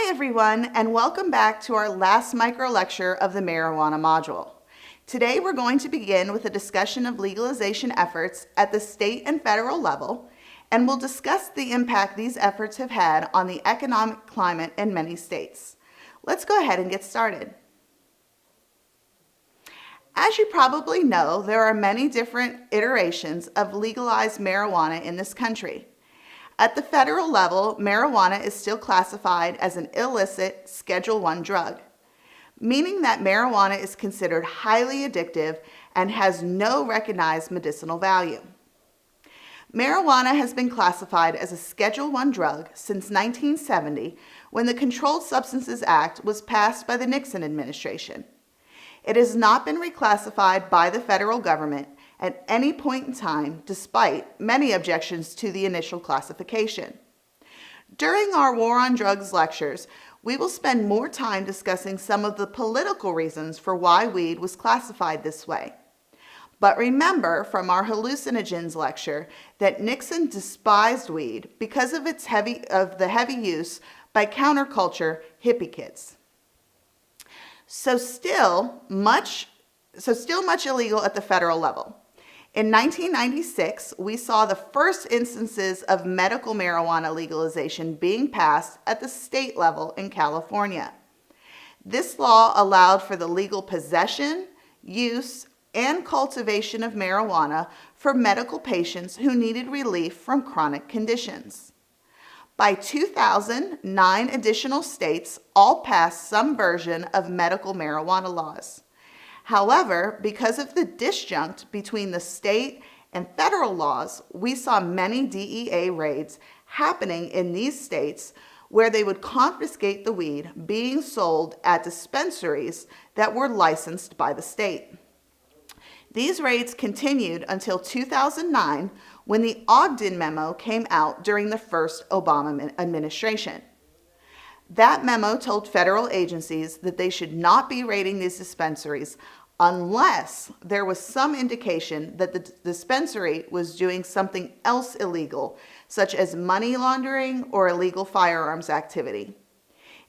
Hi everyone, and welcome back to our last micro lecture of the marijuana module. Today we're going to begin with a discussion of legalization efforts at the state and federal level, and we'll discuss the impact these efforts have had on the economic climate in many states. Let's go ahead and get started. As you probably know, there are many different iterations of legalized marijuana in this country. At the federal level, marijuana is still classified as an illicit Schedule I drug, meaning that marijuana is considered highly addictive and has no recognized medicinal value. Marijuana has been classified as a Schedule I drug since 1970, when the Controlled Substances Act was passed by the Nixon administration. It has not been reclassified by the federal government at any point in time, despite many objections to the initial classification. During our War on Drugs lectures, we will spend more time discussing some of the political reasons for why weed was classified this way. But remember from our hallucinogens lecture that Nixon despised weed because of the heavy use by counterculture hippie kids. So still much illegal at the federal level. In 1996, we saw the first instances of medical marijuana legalization being passed at the state level in California. This law allowed for the legal possession, use, and cultivation of marijuana for medical patients who needed relief from chronic conditions. By 2000, 9 additional states all passed some version of medical marijuana laws. However, because of the disjunct between the state and federal laws, we saw many DEA raids happening in these states where they would confiscate the weed being sold at dispensaries that were licensed by the state. These raids continued until 2009, when the Ogden memo came out during the first Obama administration. That memo told federal agencies that they should not be raiding these dispensaries unless there was some indication that the dispensary was doing something else illegal, such as money laundering or illegal firearms activity.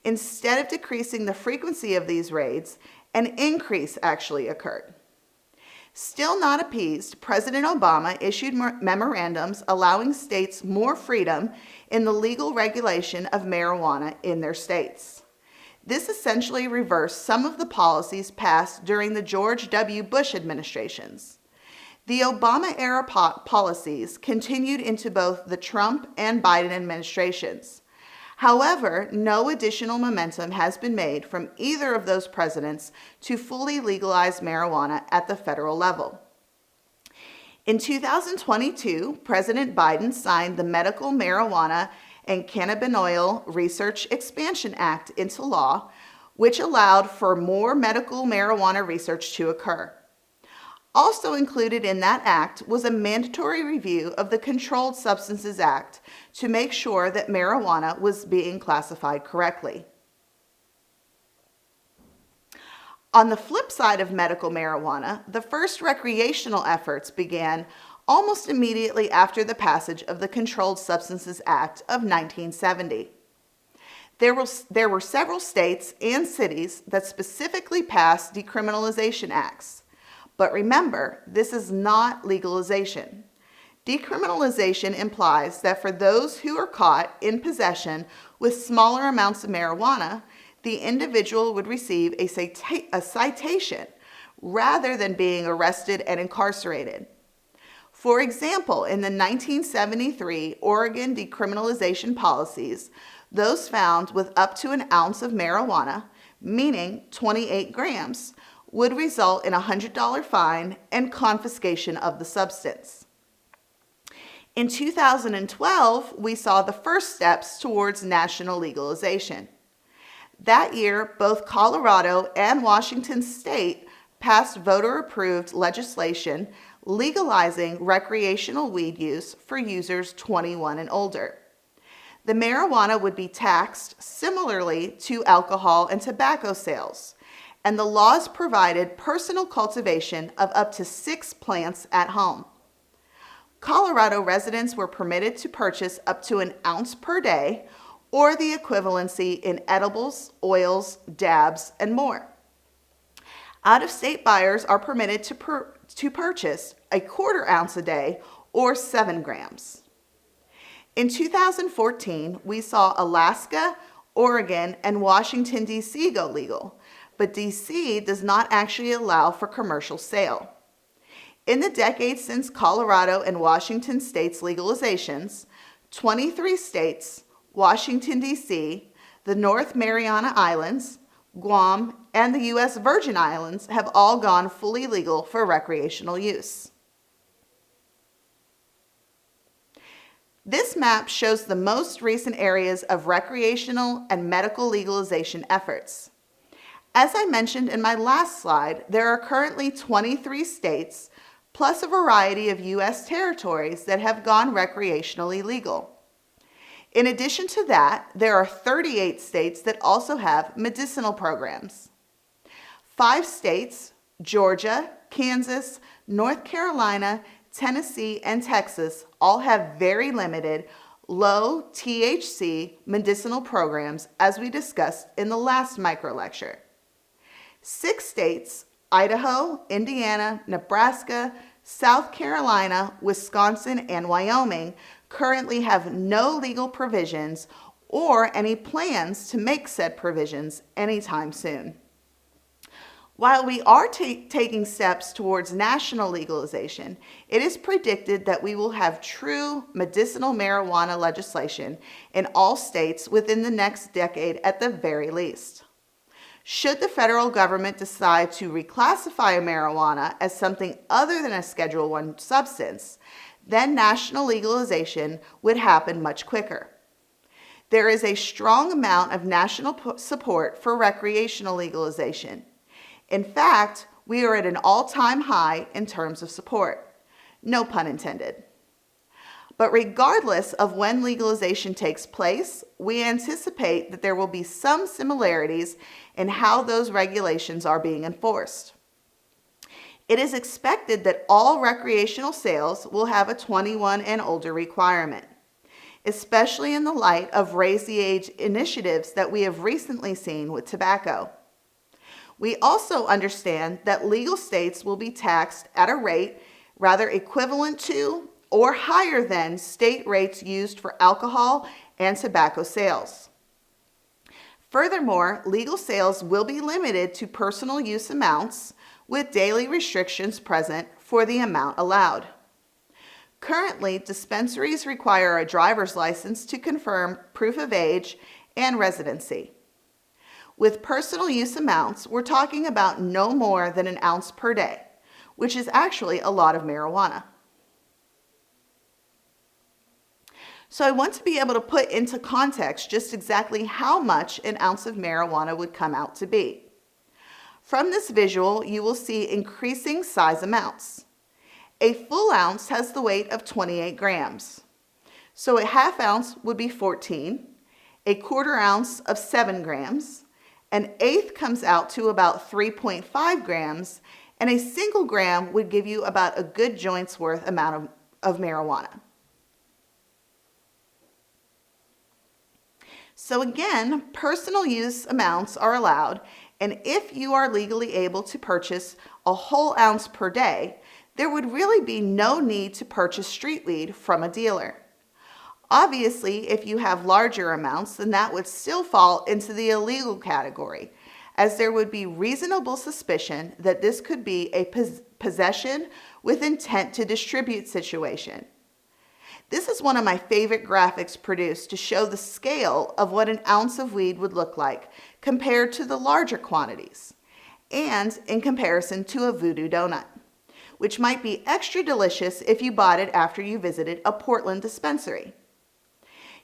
Instead of decreasing the frequency of these raids, an increase actually occurred. Still not appeased, President Obama issued memorandums allowing states more freedom in the legal regulation of marijuana in their states. This essentially reversed some of the policies passed during the George W. Bush administrations. The Obama-era policies continued into both the Trump and Biden administrations. However, no additional momentum has been made from either of those presidents to fully legalize marijuana at the federal level. In 2022, President Biden signed the Medical Marijuana and Cannabinoid Research Expansion Act into law, which allowed for more medical marijuana research to occur. Also included in that act was a mandatory review of the Controlled Substances Act to make sure that marijuana was being classified correctly. On the flip side of medical marijuana, the first recreational efforts began almost immediately after the passage of the Controlled Substances Act of 1970. There were several states and cities that specifically passed decriminalization acts. But remember, this is not legalization. Decriminalization implies that for those who are caught in possession with smaller amounts of marijuana, the individual would receive a citation rather than being arrested and incarcerated. For example, in the 1973 Oregon decriminalization policies, those found with up to an ounce of marijuana, meaning 28 grams, would result in a $100 fine and confiscation of the substance. In 2012, we saw the first steps towards national legalization. That year, both Colorado and Washington State passed voter-approved legislation legalizing recreational weed use for users 21 and older. The marijuana would be taxed similarly to alcohol and tobacco sales, and the laws provided personal cultivation of up to 6 plants at home. Colorado residents were permitted to purchase up to an ounce per day or the equivalency in edibles, oils, dabs, and more. Out-of-state buyers are permitted to purchase a quarter ounce a day or 7 grams. In 2014, we saw Alaska, Oregon, and Washington, D.C. go legal, but D.C. does not actually allow for commercial sale. In the decades since Colorado and Washington states' legalizations, 23 states, Washington, D.C., the North Mariana Islands, Guam, and the U.S. Virgin Islands have all gone fully legal for recreational use. This map shows the most recent areas of recreational and medical legalization efforts. As I mentioned in my last slide, there are currently 23 states, plus a variety of U.S. territories that have gone recreationally legal. In addition to that, there are 38 states that also have medicinal programs. 5 states, Georgia, Kansas, North Carolina, Tennessee, and Texas, all have very limited, low THC medicinal programs, as we discussed in the last micro lecture. 6 states, Idaho, Indiana, Nebraska, South Carolina, Wisconsin, and Wyoming, currently have no legal provisions or any plans to make said provisions anytime soon. While we are taking steps towards national legalization, it is predicted that we will have true medicinal marijuana legislation in all states within the next decade at the very least. Should the federal government decide to reclassify marijuana as something other than a Schedule I substance, then national legalization would happen much quicker. There is a strong amount of national support for recreational legalization. In fact, we are at an all-time high in terms of support. No pun intended. But regardless of when legalization takes place, we anticipate that there will be some similarities in how those regulations are being enforced. It is expected that all recreational sales will have a 21 and older requirement, especially in the light of raise the age initiatives that we have recently seen with tobacco. We also understand that legal states will be taxed at a rate rather equivalent to or higher than state rates used for alcohol and tobacco sales. Furthermore, legal sales will be limited to personal use amounts with daily restrictions present for the amount allowed. Currently, dispensaries require a driver's license to confirm proof of age and residency. With personal use amounts, we're talking about no more than an ounce per day, which is actually a lot of marijuana. So I want to be able to put into context just exactly how much an ounce of marijuana would come out to be. From this visual, you will see increasing size amounts. A full ounce has the weight of 28 grams. So a half ounce would be 14, a quarter ounce of 7 grams, an eighth comes out to about 3.5 grams, and a single gram would give you about a good joint's worth amount of marijuana. So again, personal use amounts are allowed, and if you are legally able to purchase a whole ounce per day, there would really be no need to purchase street weed from a dealer. Obviously, if you have larger amounts, then that would still fall into the illegal category, as there would be reasonable suspicion that this could be a possession with intent to distribute situation. This is one of my favorite graphics produced to show the scale of what an ounce of weed would look like compared to the larger quantities, and in comparison to a voodoo donut, which might be extra delicious if you bought it after you visited a Portland dispensary.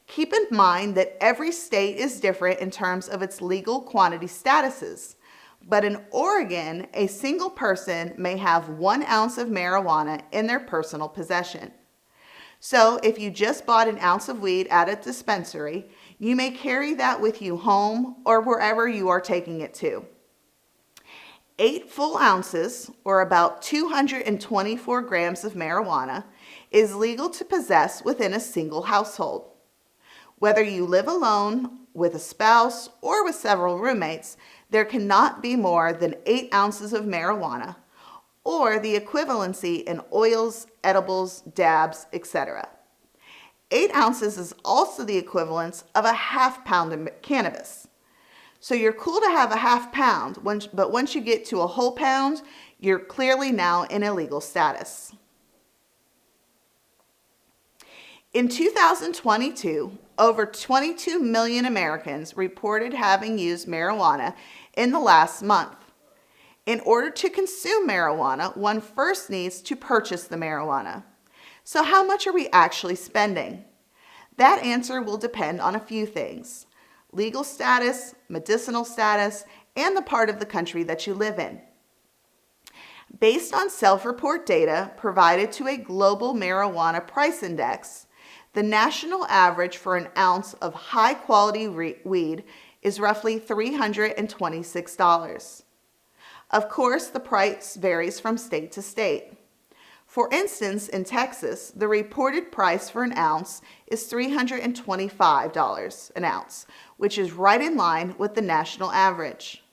Keep in mind that every state is different in terms of its legal quantity statuses, but in Oregon, a single person may have 1 ounce of marijuana in their personal possession. So if you just bought an ounce of weed at a dispensary, you may carry that with you home or wherever you are taking it to. 8 full ounces, or about 224 grams of marijuana, is legal to possess within a single household. Whether you live alone, with a spouse, or with several roommates, there cannot be more than 8 ounces of marijuana, or the equivalency in oils, edibles, dabs, etc. 8 ounces is also the equivalence of a half pound of cannabis. So you're cool to have a half pound, but once you get to a whole pound, you're clearly now in illegal status. In 2022, over 22 million Americans reported having used marijuana in the last month. In order to consume marijuana, one first needs to purchase the marijuana. So how much are we actually spending? That answer will depend on a few things: legal status, medicinal status, and the part of the country that you live in. Based on self-report data provided to a global marijuana price index, the national average for an ounce of high-quality weed is roughly $326. Of course, the price varies from state to state. For instance, in Texas, the reported price for an ounce is $325 an ounce, which is right in line with the national average.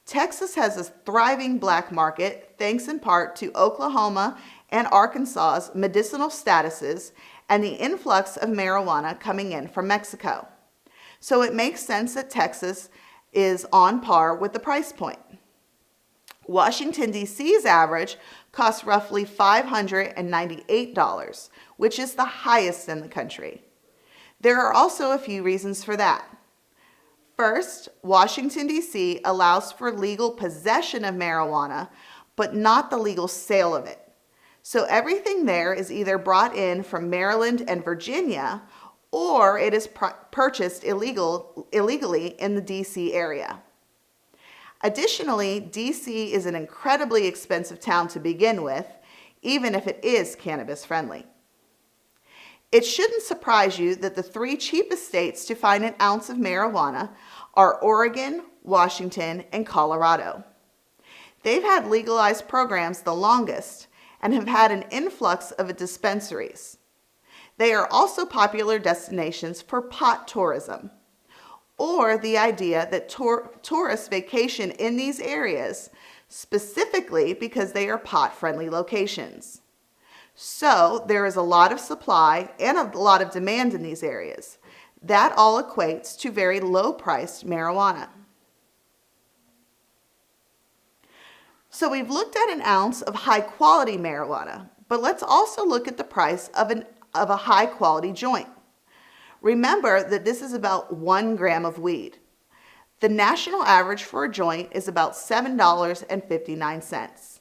Texas has a thriving black market thanks in part to Oklahoma and Arkansas's medicinal statuses and the influx of marijuana coming in from Mexico. So it makes sense that Texas is on par with the price point. Washington, D.C.'s average costs roughly $598, which is the highest in the country. There are also a few reasons for that. First, Washington, D.C. allows for legal possession of marijuana, but not the legal sale of it. So everything there is either brought in from Maryland and Virginia, or it is purchased illegally in the D.C. area. Additionally, D.C. is an incredibly expensive town to begin with, even if it is cannabis friendly. It shouldn't surprise you that the 3 cheapest states to find an ounce of marijuana are Oregon, Washington, and Colorado. They've had legalized programs the longest and have had an influx of dispensaries. They are also popular destinations for pot tourism, or the idea that tourists vacation in these areas specifically because they are pot-friendly locations. So there is a lot of supply and a lot of demand in these areas. That all equates to very low-priced marijuana. So we've looked at an ounce of high-quality marijuana, but let's also look at the price of a high-quality joint. Remember that this is about 1 gram of weed. The national average for a joint is about $7.59.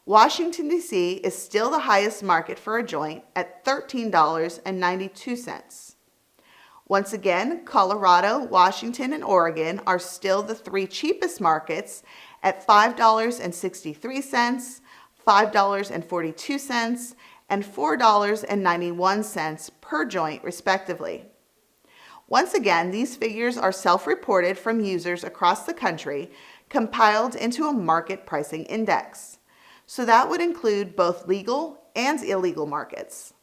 Washington, D.C. is still the highest market for a joint at $13.92. Once again, Colorado, Washington, and Oregon are still the 3 cheapest markets at $5.63, $5.42, and $4.91 per joint, respectively. Once again, these figures are self-reported from users across the country, compiled into a market pricing index. So that would include both legal and illegal markets.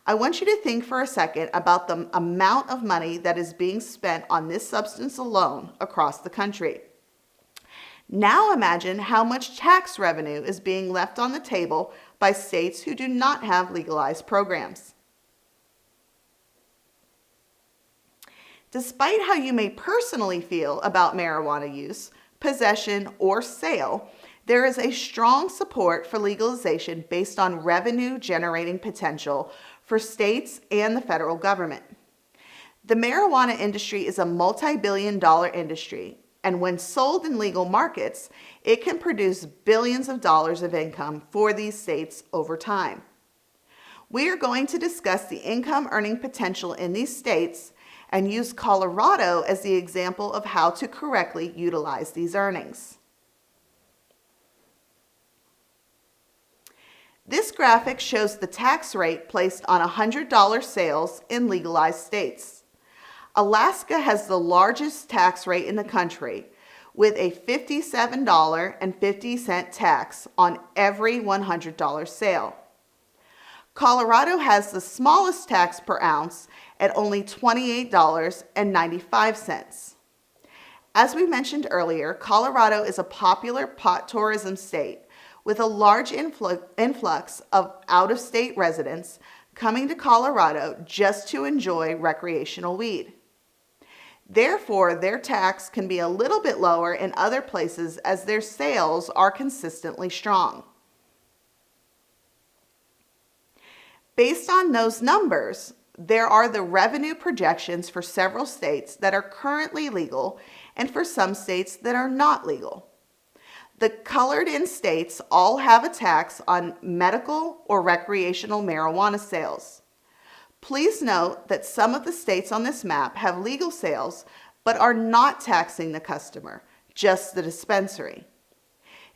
I want you to think for a second about the amount of money that is being spent on this substance alone across the country. Now imagine how much tax revenue is being left on the table by states who do not have legalized programs. Despite how you may personally feel about marijuana use, possession, or sale, there is a strong support for legalization based on revenue-generating potential for states and the federal government. The marijuana industry is a multi-billion-dollar industry, and when sold in legal markets, it can produce billions of dollars of income for these states over time. We are going to discuss the income earning potential in these states and use Colorado as the example of how to correctly utilize these earnings. This graphic shows the tax rate placed on $100 sales in legalized states. Alaska has the largest tax rate in the country, with a $57.50 tax on every $100 sale. Colorado has the smallest tax per ounce at only $28.95. As we mentioned earlier, Colorado is a popular pot tourism state with a large influx of out-of-state residents coming to Colorado just to enjoy recreational weed. Therefore, their tax can be a little bit lower in other places as their sales are consistently strong. Based on those numbers, there are the revenue projections for several states that are currently legal and for some states that are not legal. The colored-in states all have a tax on medical or recreational marijuana sales. Please note that some of the states on this map have legal sales but are not taxing the customer, just the dispensary.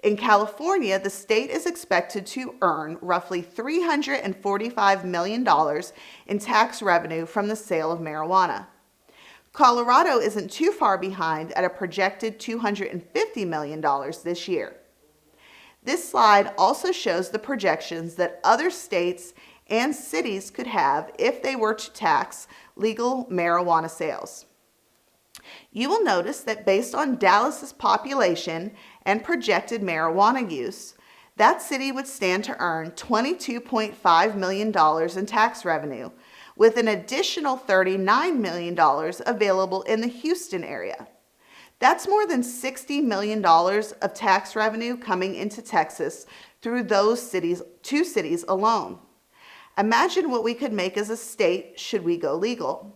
In California, the state is expected to earn roughly $345 million in tax revenue from the sale of marijuana. Colorado isn't too far behind at a projected $250 million this year. This slide also shows the projections that other states and cities could have if they were to tax legal marijuana sales. You will notice that based on Dallas's population and projected marijuana use, that city would stand to earn $22.5 million in tax revenue, with an additional $39 million available in the Houston area. That's more than $60 million of tax revenue coming into Texas through those two cities alone. Imagine what we could make as a state should we go legal.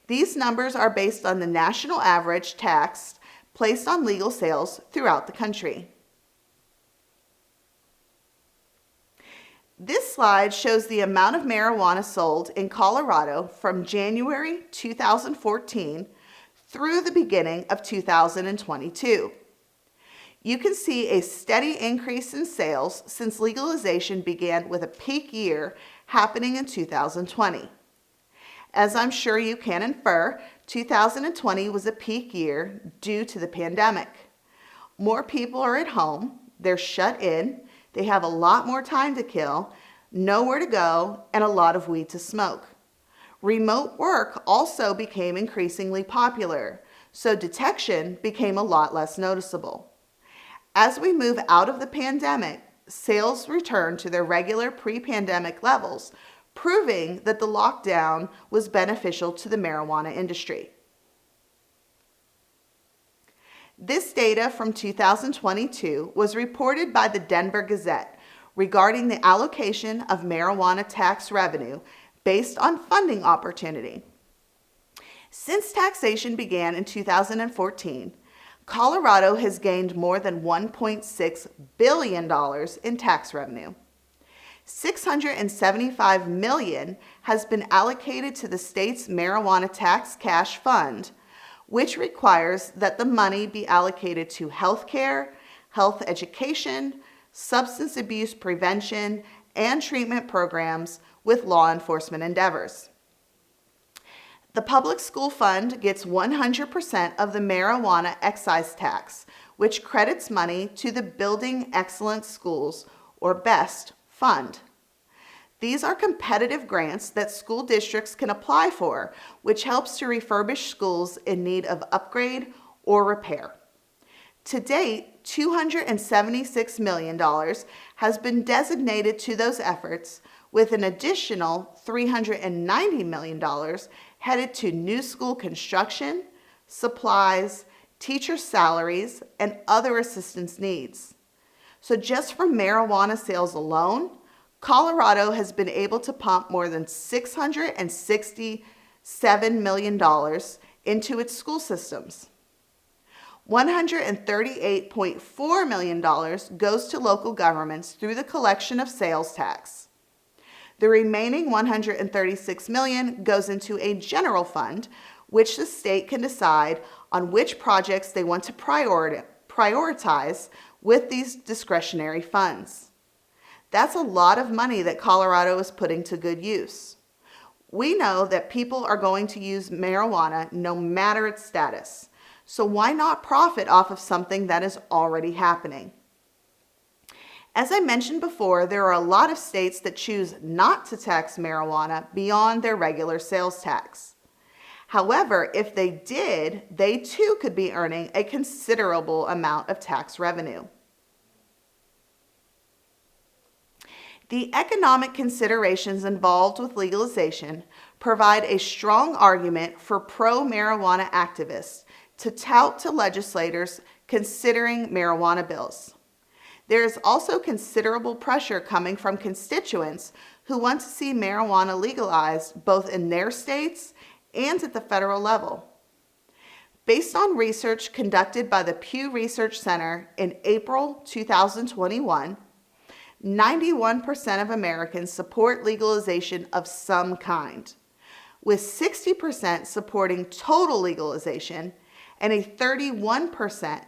These numbers are based on the national average tax placed on legal sales throughout the country. This slide shows the amount of marijuana sold in Colorado from January 2014 through the beginning of 2022. You can see a steady increase in sales since legalization began, with a peak year happening in 2020. As I'm sure you can infer, 2020 was a peak year due to the pandemic. More people are at home, they're shut in, they have a lot more time to kill, nowhere to go, and a lot of weed to smoke. Remote work also became increasingly popular, so detection became a lot less noticeable. As we move out of the pandemic, sales return to their regular pre-pandemic levels, proving that the lockdown was beneficial to the marijuana industry. This data from 2022 was reported by the Denver Gazette regarding the allocation of marijuana tax revenue based on funding opportunity. Since taxation began in 2014, Colorado has gained more than $1.6 billion in tax revenue. $675 million has been allocated to the state's marijuana tax cash fund, which requires that the money be allocated to healthcare, health education, substance abuse prevention, and treatment programs with law enforcement endeavors. The public school fund gets 100% of the marijuana excise tax, which credits money to the Building Excellence Schools, or BEST, fund. These are competitive grants that school districts can apply for, which helps to refurbish schools in need of upgrade or repair. To date, $276 million has been designated to those efforts, with an additional $390 million headed to new school construction, supplies, teacher salaries, and other assistance needs. So just from marijuana sales alone, Colorado has been able to pump more than $667 million into its school systems. $138.4 million goes to local governments through the collection of sales tax. The remaining $136 million goes into a general fund, which the state can decide on which projects they want to prioritize with these discretionary funds. That's a lot of money that Colorado is putting to good use. We know that people are going to use marijuana no matter its status, so why not profit off of something that is already happening? As I mentioned before, there are a lot of states that choose not to tax marijuana beyond their regular sales tax. However, if they did, they too could be earning a considerable amount of tax revenue. The economic considerations involved with legalization provide a strong argument for pro-marijuana activists to tout to legislators considering marijuana bills. There is also considerable pressure coming from constituents who want to see marijuana legalized both in their states and at the federal level. Based on research conducted by the Pew Research Center in April 2021, 91% of Americans support legalization of some kind, with 60% supporting total legalization and a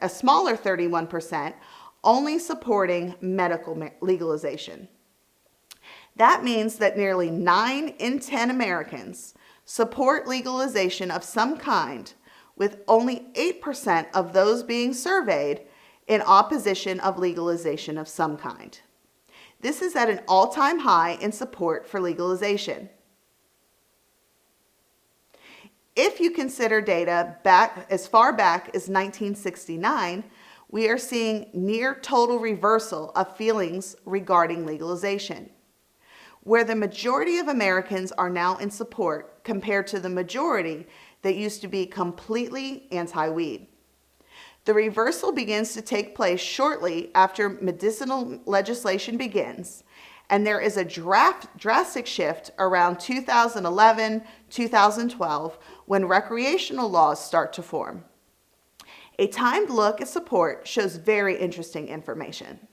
smaller 31% only supporting medical legalization. That means that nearly 9 in 10 Americans support legalization of some kind, with only 8% of those being surveyed in opposition of legalization of some kind. This is at an all-time high in support for legalization. If you consider data back as far back as 1969, we are seeing near total reversal of feelings regarding legalization, where the majority of Americans are now in support compared to the majority that used to be completely anti-weed. The reversal begins to take place shortly after medicinal legislation begins, and there is a drastic shift around 2011, 2012, when recreational laws start to form. A timed look at support shows very interesting information.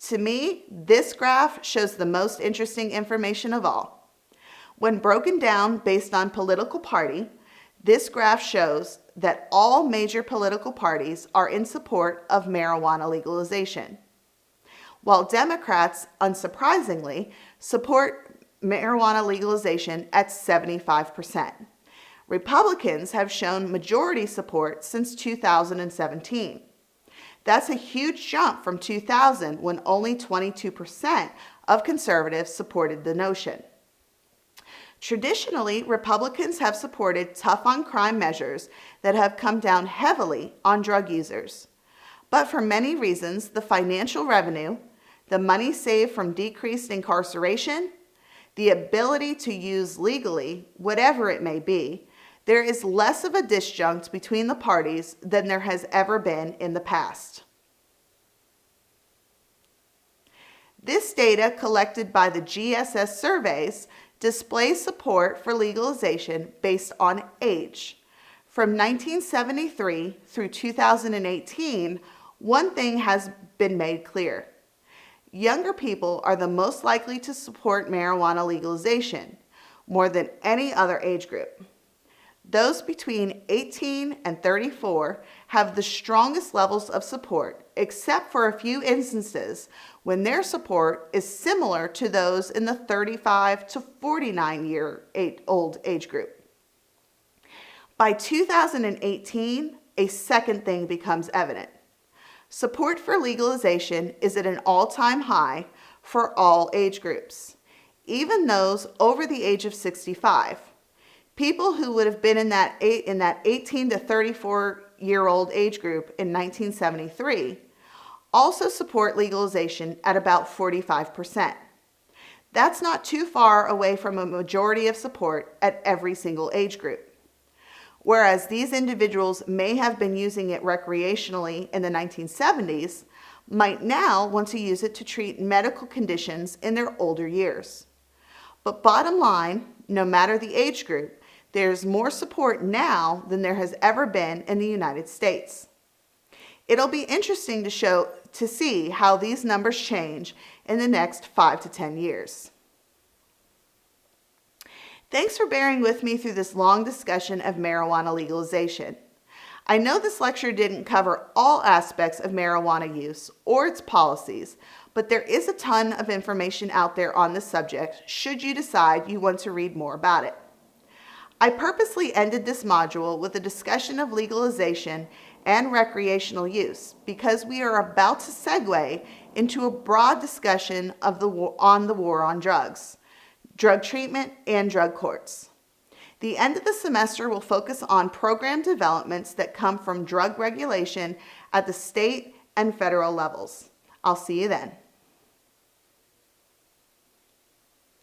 To me, this graph shows the most interesting information of all. When broken down based on political party, this graph shows that all major political parties are in support of marijuana legalization, while Democrats, unsurprisingly, support marijuana legalization at 75%. Republicans have shown majority support since 2017. That's a huge jump from 2000, when only 22% of conservatives supported the notion. Traditionally, Republicans have supported tough-on-crime measures that have come down heavily on drug users. But for many reasons, the financial revenue, the money saved from decreased incarceration, the ability to use legally, whatever it may be, there is less of a disjunct between the parties than there has ever been in the past. This data collected by the GSS surveys displays support for legalization based on age. From 1973 through 2018, one thing has been made clear. Younger people are the most likely to support marijuana legalization, more than any other age group. Those between 18 and 34 have the strongest levels of support, except for a few instances when their support is similar to those in the 35 to 49-year-old age group. By 2018, a second thing becomes evident. Support for legalization is at an all-time high for all age groups, even those over the age of 65. People who would have been in that 18 to 34-year-old age group in 1973 also support legalization at about 45%. That's not too far away from a majority of support at every single age group. Whereas these individuals may have been using it recreationally in the 1970s, might now want to use it to treat medical conditions in their older years. But bottom line, no matter the age group, there's more support now than there has ever been in the United States. It'll be interesting to see how these numbers change in the next 5 to 10 years. Thanks for bearing with me through this long discussion of marijuana legalization. I know this lecture didn't cover all aspects of marijuana use or its policies, but there is a ton of information out there on the subject should you decide you want to read more about it. I purposely ended this module with a discussion of legalization and recreational use, because we are about to segue into a broad discussion of the war on drugs, drug treatment, and drug courts. The end of the semester will focus on program developments that come from drug regulation at the state and federal levels. I'll see you then.